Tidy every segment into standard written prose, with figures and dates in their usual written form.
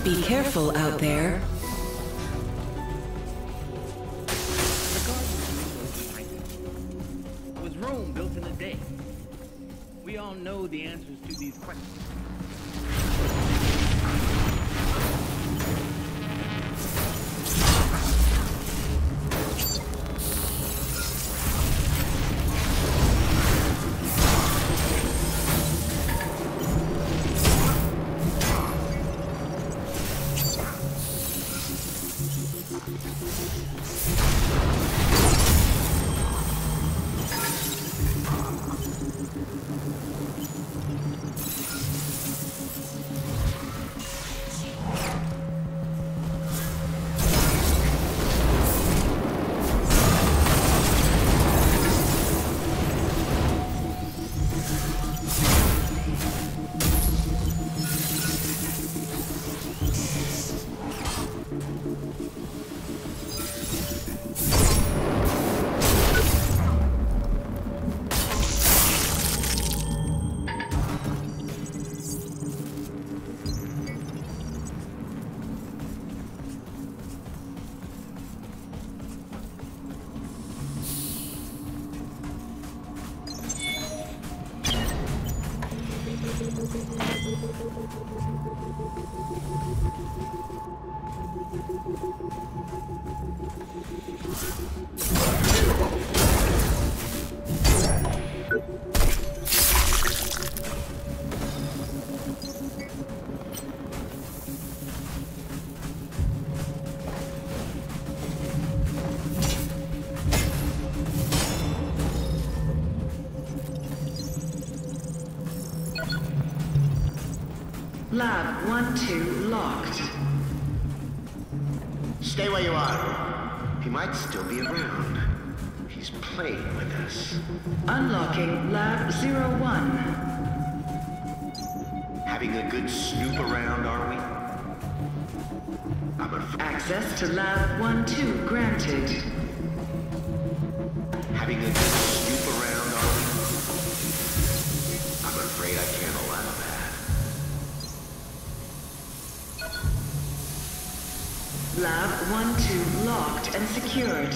Be careful out there. Was Rome built in a day? We all know the answers to these questions. Lab 1-2 locked. Stay where you are. He might still be around. He's playing with us. Unlocking Lab 01. Having a good snoop around, are we? Access to Lab 1-2 granted. Having a good snoop around, are we? I'm afraid I can't allow that. Lab 1-2 locked and secured.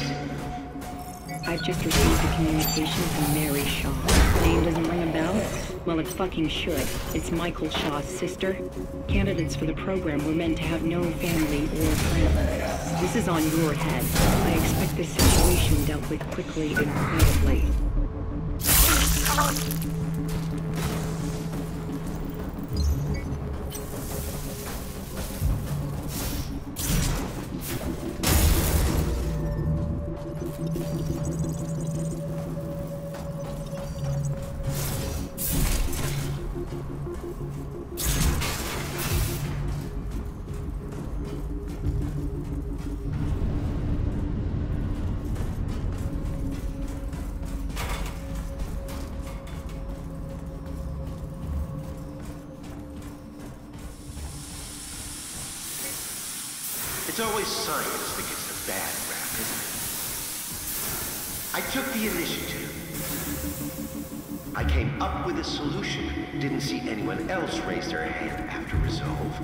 I've just received a communication from Mary Shaw. Name doesn't ring a bell? Well, it fucking should. It's Michael Shaw's sister. Candidates for the program were meant to have no family or friends. This is on your head. I expect this situation dealt with quickly and quietly. It's always science that gets the bad rap, isn't it? I took the initiative. I came up with a solution. Didn't see anyone else raise their hand after resolve.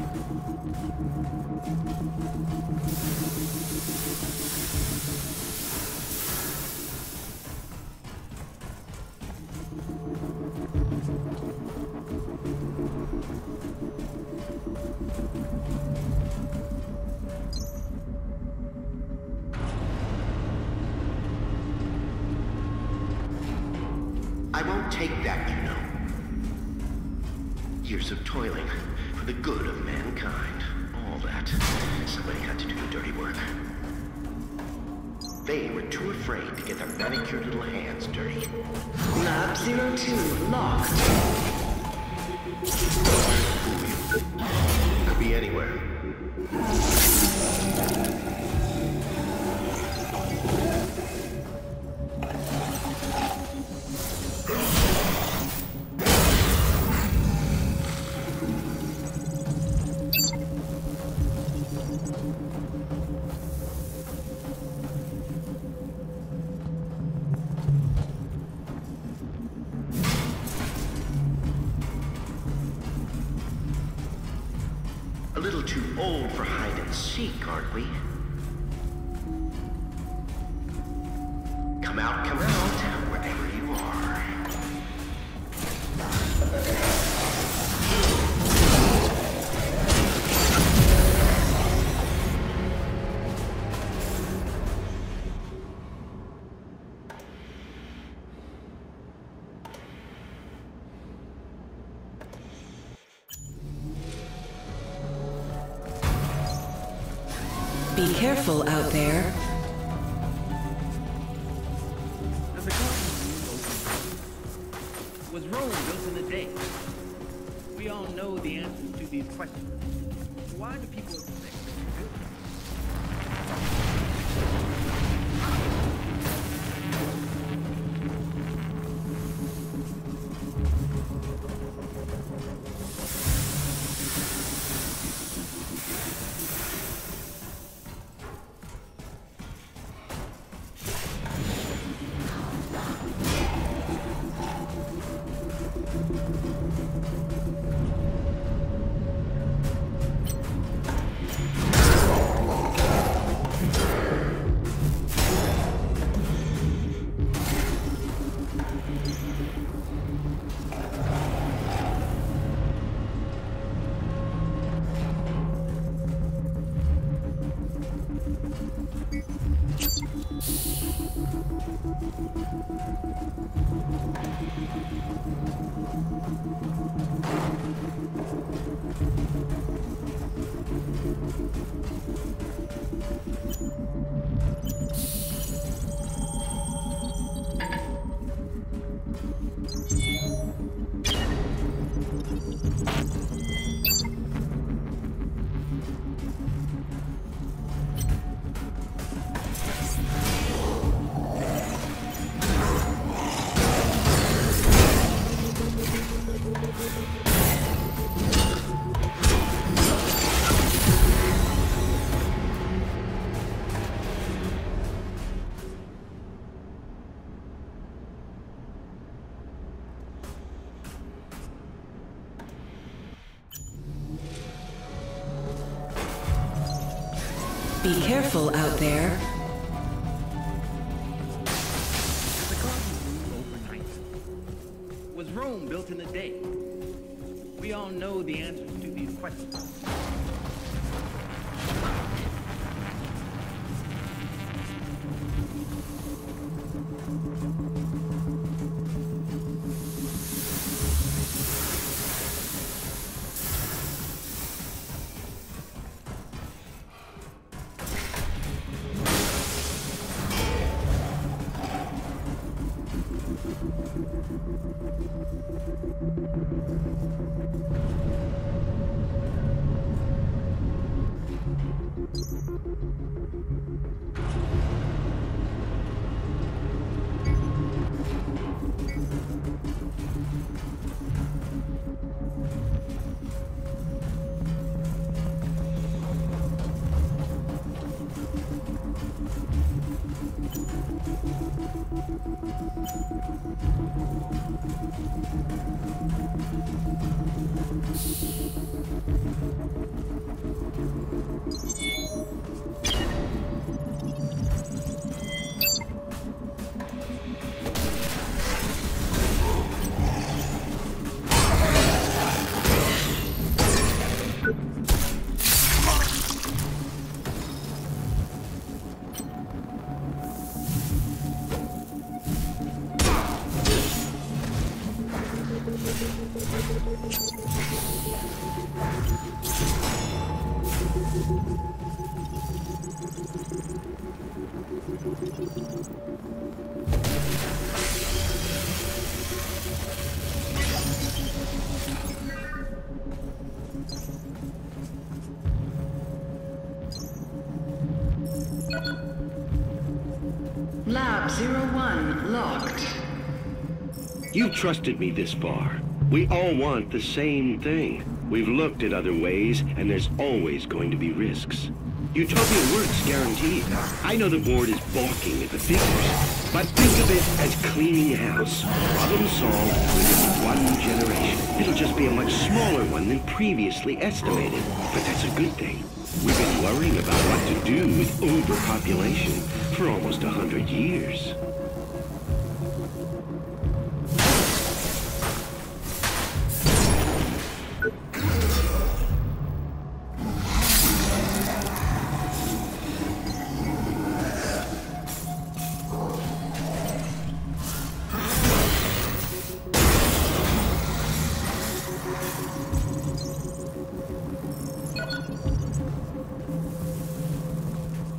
I won't take that, you know. Years of toiling for the good of mankind. All that. Somebody had to do the dirty work. They were too afraid to get their manicured little hands dirty. Lab 02 locked. Could be anywhere. A little too old for hide and seek, aren't we? Come out, wherever you are. Be careful out there. As a garden was Rome built in a day? We all know the answers to these questions. Why do people expect it to build it? Be careful out there. The garden grew overnight. Was Rome built in a day? We all know the answers to these questions. Lab 01 locked. You trusted me this far. We all want the same thing. We've looked at other ways, and there's always going to be risks. Utopia works, guaranteed. I know the board is balking at the figures, but think of it as cleaning house. Problem solved within 1 generation. It'll just be a much smaller one than previously estimated, but that's a good thing. We've been worrying about what to do with overpopulation for almost 100 years.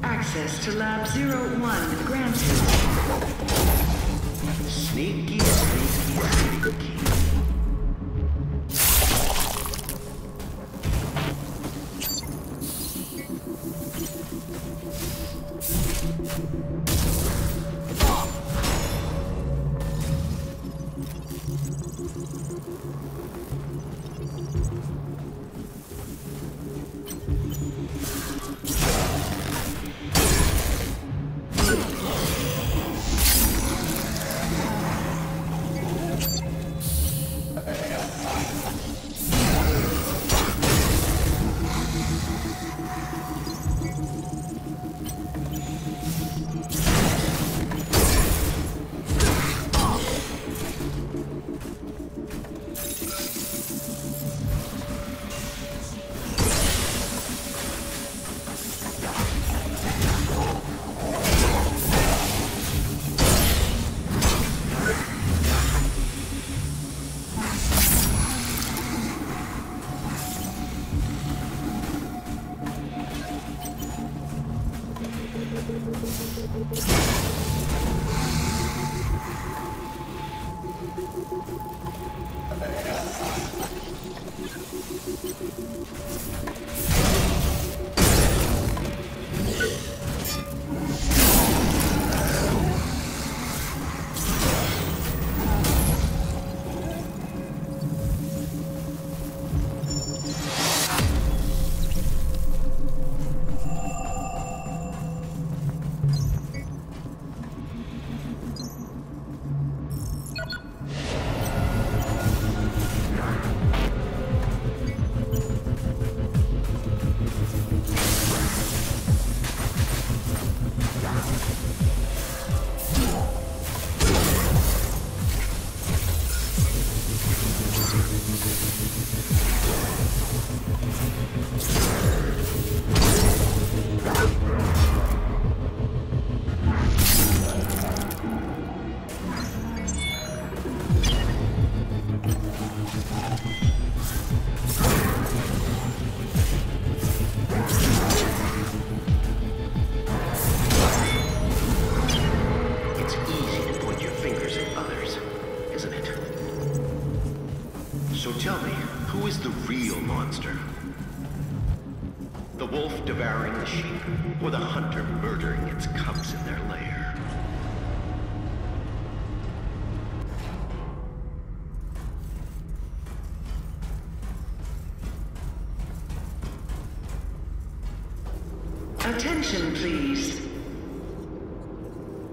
Access to Lab 01 granted. Sneaky, sneaky, sneaky. So tell me, who is the real monster? The wolf devouring the sheep, or the hunter murdering its cubs in their lair? Attention, please.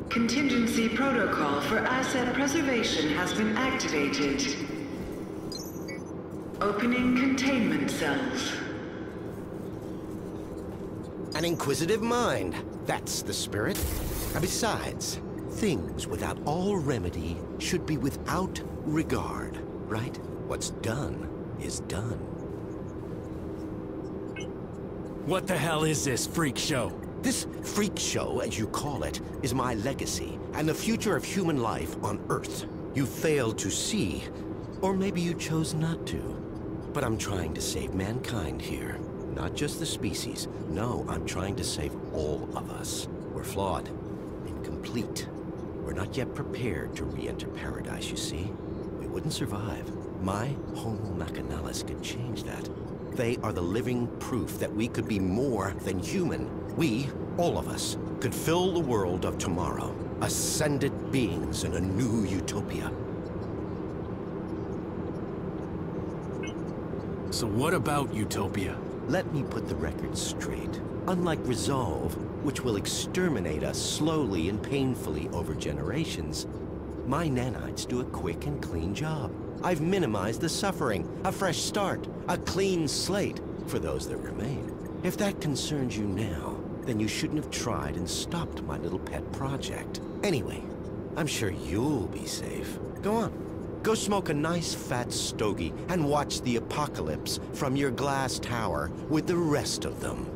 Contingency protocol for asset preservation has been activated. Opening containment cells. An inquisitive mind. That's the spirit. And besides, things without all remedy should be without regard, right? What's done is done. What the hell is this freak show? This freak show, as you call it, is my legacy and the future of human life on Earth. You failed to see, or maybe you chose not to. But I'm trying to save mankind here. Not just the species. No, I'm trying to save all of us. We're flawed, incomplete. We're not yet prepared to re-enter paradise, you see. We wouldn't survive. My Homo Machinalis could change that. They are the living proof that we could be more than human. We, all of us, could fill the world of tomorrow. Ascended beings in a new utopia. So what about Utopia? Let me put the record straight. Unlike Resolve, which will exterminate us slowly and painfully over generations, my nanites do a quick and clean job. I've minimized the suffering, a fresh start, a clean slate for those that remain. If that concerns you now, then you shouldn't have tried and stopped my little pet project. Anyway, I'm sure you'll be safe. Go on. Go smoke a nice fat stogie and watch the apocalypse from your glass tower with the rest of them.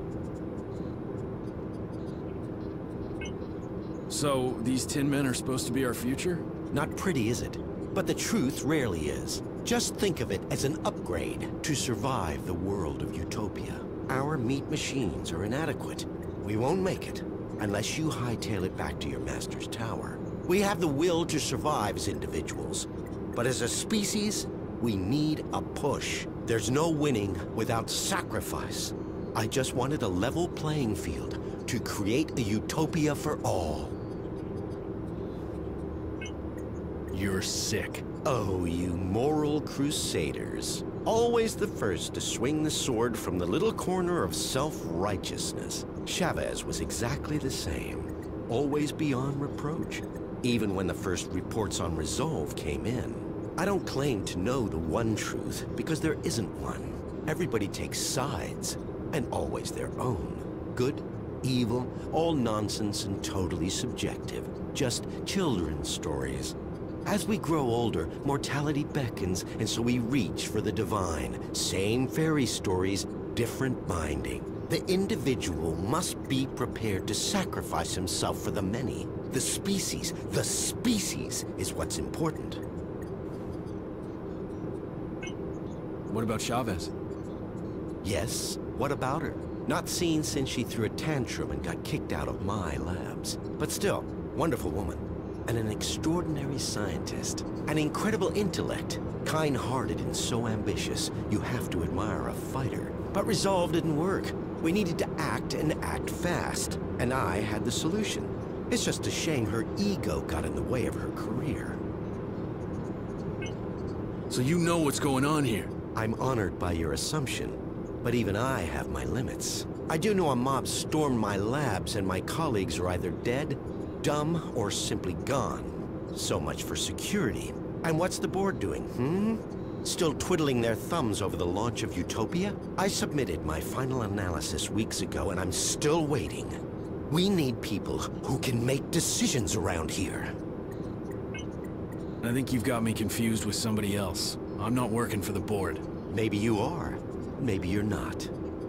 So, these tin men are supposed to be our future? Not pretty, is it? But the truth rarely is. Just think of it as an upgrade to survive the world of Utopia. Our meat machines are inadequate. We won't make it unless you hightail it back to your master's tower. We have the will to survive as individuals, but as a species, we need a push. There's no winning without sacrifice. I just wanted a level playing field to create a utopia for all. You're sick. Oh, you moral crusaders. Always the first to swing the sword from the little corner of self-righteousness. Chavez was exactly the same. Always beyond reproach. Even when the first reports on Resolve came in. I don't claim to know the one truth, because there isn't one. Everybody takes sides, and always their own. Good, evil, all nonsense and totally subjective. Just children's stories. As we grow older, mortality beckons, and so we reach for the divine. Same fairy stories, different binding. The individual must be prepared to sacrifice himself for the many. The species is what's important. What about Chavez? Yes, what about her? Not seen since she threw a tantrum and got kicked out of my labs. But still, wonderful woman. And an extraordinary scientist. An incredible intellect. Kind-hearted and so ambitious, you have to admire a fighter. But Resolve didn't work. We needed to act and act fast. And I had the solution. It's just a shame her ego got in the way of her career. So you know what's going on here? I'm honored by your assumption, but even I have my limits. I do know a mob stormed my labs and my colleagues are either dead, dumb, or simply gone. So much for security. And what's the board doing, Still twiddling their thumbs over the launch of Utopia? I submitted my final analysis weeks ago and I'm still waiting. We need people who can make decisions around here. I think you've got me confused with somebody else. I'm not working for the board. Maybe you are. Maybe you're not.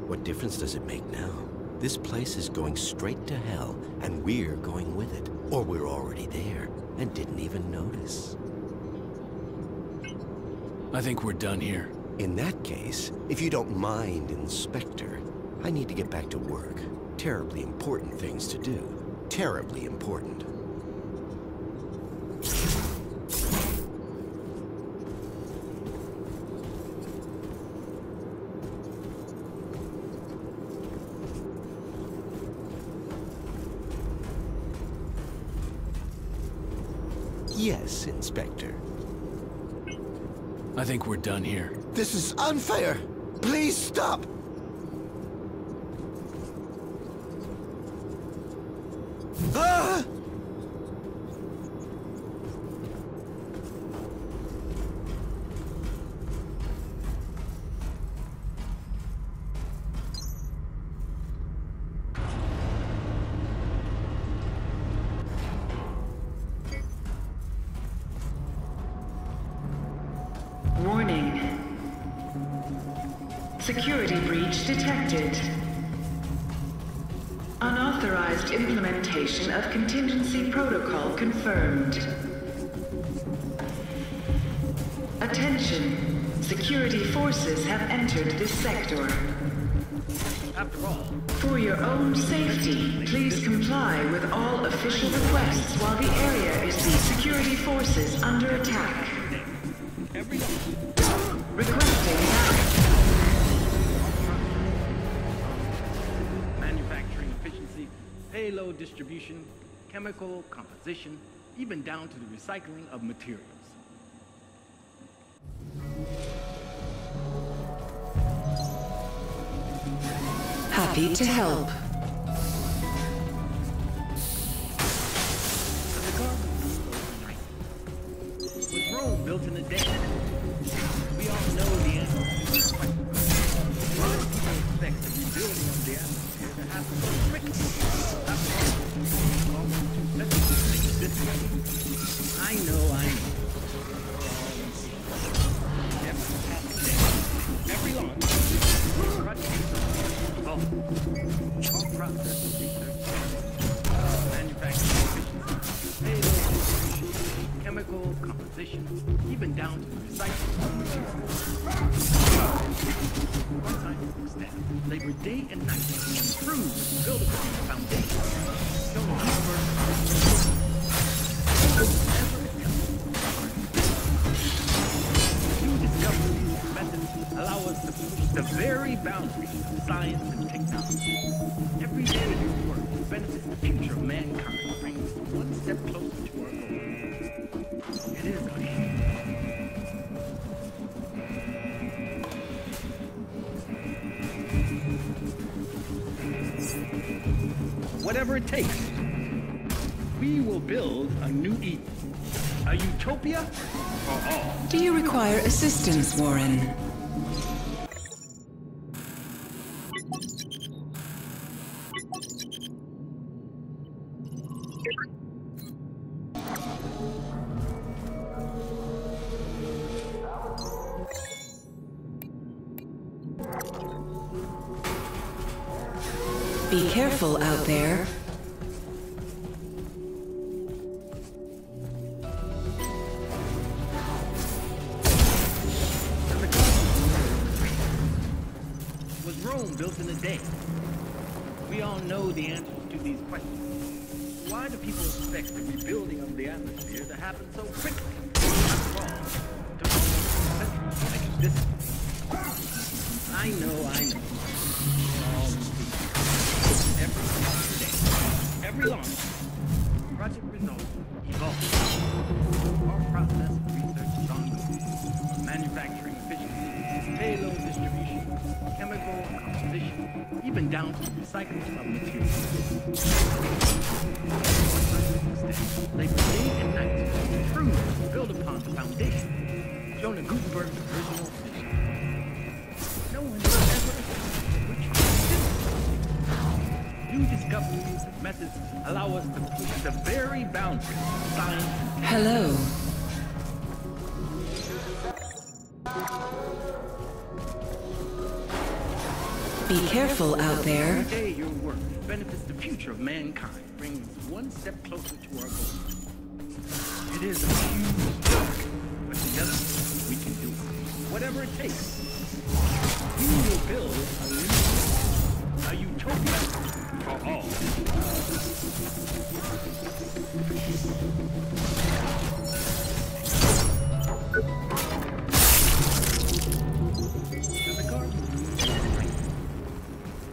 What difference does it make now? This place is going straight to hell, and we're going with it. Or we're already there, and didn't even notice. I think we're done here. In that case, if you don't mind, Inspector, I need to get back to work. Terribly important things to do. Terribly important. Yes, Inspector. I think we're done here. This is unfair! Please stop! Ah! Warning. Security breach detected. Unauthorized implementation of contingency protocol confirmed. Attention. Security forces have entered this sector. After all, For your own safety, please comply with all official requests while the area is the security forces under attack. Requesting backup. manufacturing efficiency, payload distribution, chemical composition, even down to the recycling of materials. Happy to help. The garden overnight. Was Rome built in a day? We all know the answer to this question. Why do people expect the rebuilding of the atmosphere to happen so quickly? After all, almost 2 centuries to make it this way. I know. Every passing day, every launch, all process of research, manufacturing efficiency, payload distribution, chemical composition, even down to the recycling of materials. Our scientific staff labor day and night to improve and build upon the foundation. Showing new discoveries and methods allow us to push the very boundaries of science and technology. Every day your work benefits the future of mankind, brings us one step closer to our goal. It is our aim. Whatever it takes, we will build a new Eden. A utopia for all. Do you require assistance, Warren? Be careful out there. Was Rome built in a day? We all know the answers to these questions. Why do people expect the rebuilding of the atmosphere to happen so quickly? After all, it took almost 2 centuries to make it this way. I know. All every day, every launch, project results evolve. Our process of research is ongoing. Manufacturing efficiency, payload distribution, chemical composition, even down to the recycling of materials. Labor day and night to improve and build upon the foundation, shown in Gutenberg's original vision. No one ever which new discoveries and methods allow us to push the very boundaries of science. Hello. Be careful out there. Every day your work benefits the future of mankind, brings us one step closer to our goal. It is a huge task, but together we can do it. Whatever it takes, we will build a utopia for all.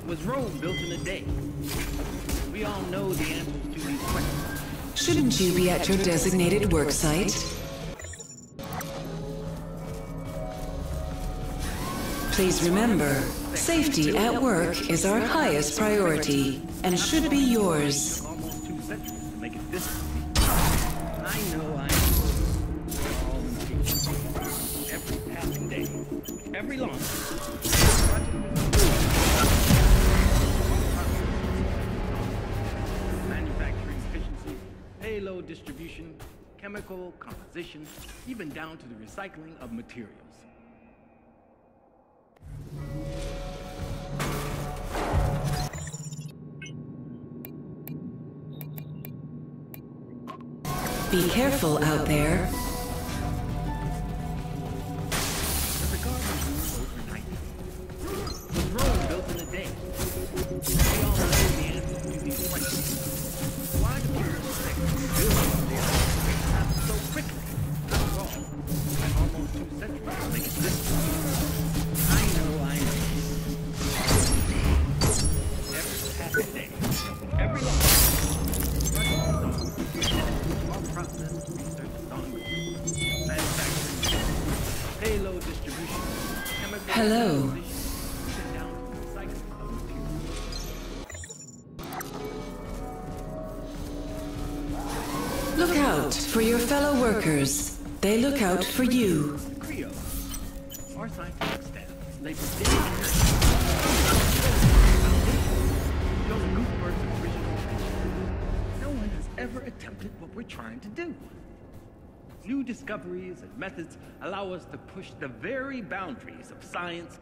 Was Rome built in a day? We all know the answers to these questions. Shouldn't you be at your designated work site? Please remember, safety at work is our highest priority and should be yours. Almost 2 centuries to make it this way. I know. All impatient. Every passing day, every launch, manufacturing efficiency, payload distribution, chemical composition, even down to the recycling of materials. Be careful out there. The garden grew overnight. Was Rome built in a day? We all know the answers to these questions. Why do people expect the building of the atmosphere to happen so quickly? After all, almost 2 centuries to make it this way. I know. Every passing day, every launch, our process of research is ongoing. out for your fellow workers. They look out for you. Creo, our scientific staff, labor day and night. Joseph Gutenberg's original vision. No one has ever attempted what we're trying to do. New discoveries and methods allow us to push the very boundaries of science.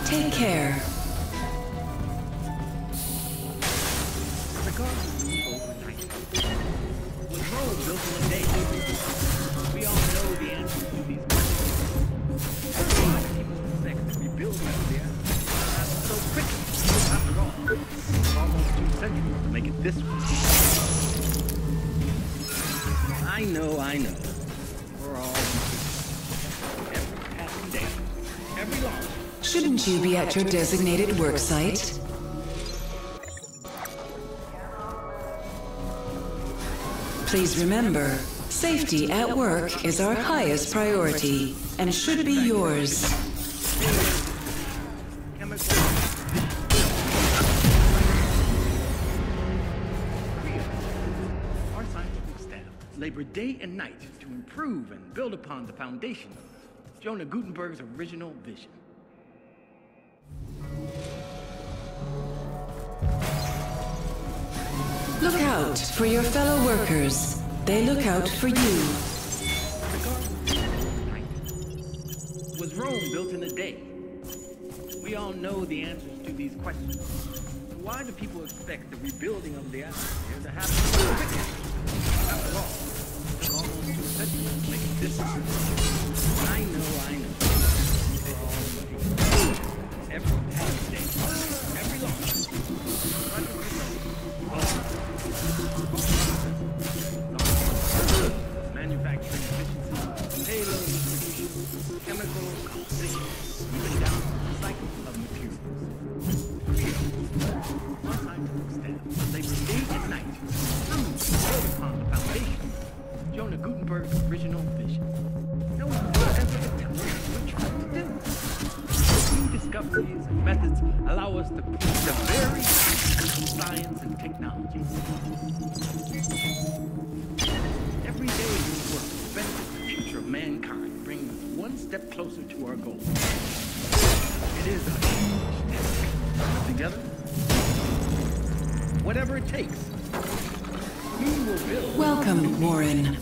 Take care. The garden grew overnight. Was Rome built in a day? We all know the answers to these questions. Why do people expect to rebuild the earth so quickly? After all, it's almost 2 centuries to make it this way. I know. We're all every passing day, every launch. Shouldn't you be at your designated work site? Please remember, safety at work is our highest priority and should be yours. Our scientific staff labor day and night to improve and build upon the foundation of Jonah Gutenberg's original vision. Look out for your fellow workers. They look out for you. Was Rome built in a day? We all know the answers to these questions. Why do people expect the rebuilding of the atmosphere to happen so quickly? After all, it's almost 2 centuries to make it this. I know. We're all every past day, every launch. Manufacturing efficiency, payload distribution, chemical composition, even down to the cycle of materials. Our scientific staff, they day and night to build upon the foundation of Jonah Gutenberg's original vision. No one will ever attempt what we're trying to do. New discoveries and methods allow us to push the very limits of science and technology. Every day we work to benefit the future of mankind, bringing us one step closer to our goal. It is a huge task. Together, whatever it takes, we will build. Welcome, Warren.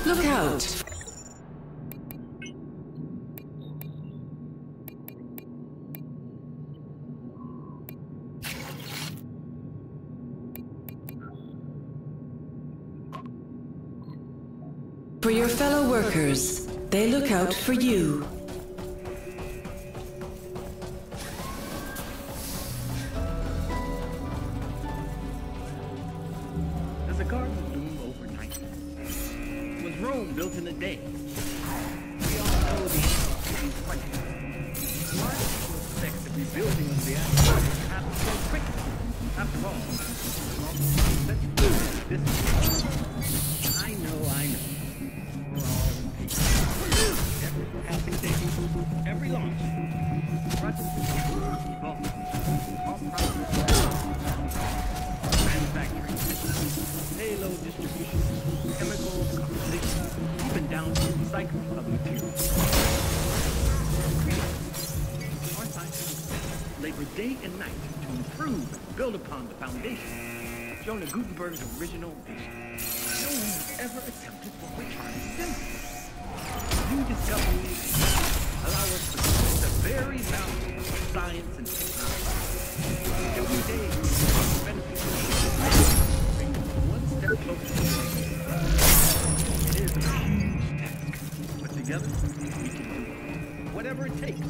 Look out! workers. They look out for you. Does a garden bloom overnight? Was Rome built in a day? We all know the answer to these questions. Why do people expect the rebuilding of the atmosphere happens so quickly? After all, let's do this. I know. We're all impatient. Every passing day, every launch, project evolving, all process, manufacturing, payload distribution, chemical composition, even down to recycling of materials. Our scientists labor day and night to improve and build upon the foundation, Jonah Gutenberg's original vision. No one has ever attempted what we're trying to demonstrate. New discoveries allow us to push the very boundaries of science and technology. Every day, we benefit from bring us one step closer to life. It is a huge task, but together, we can do it. Whatever it takes.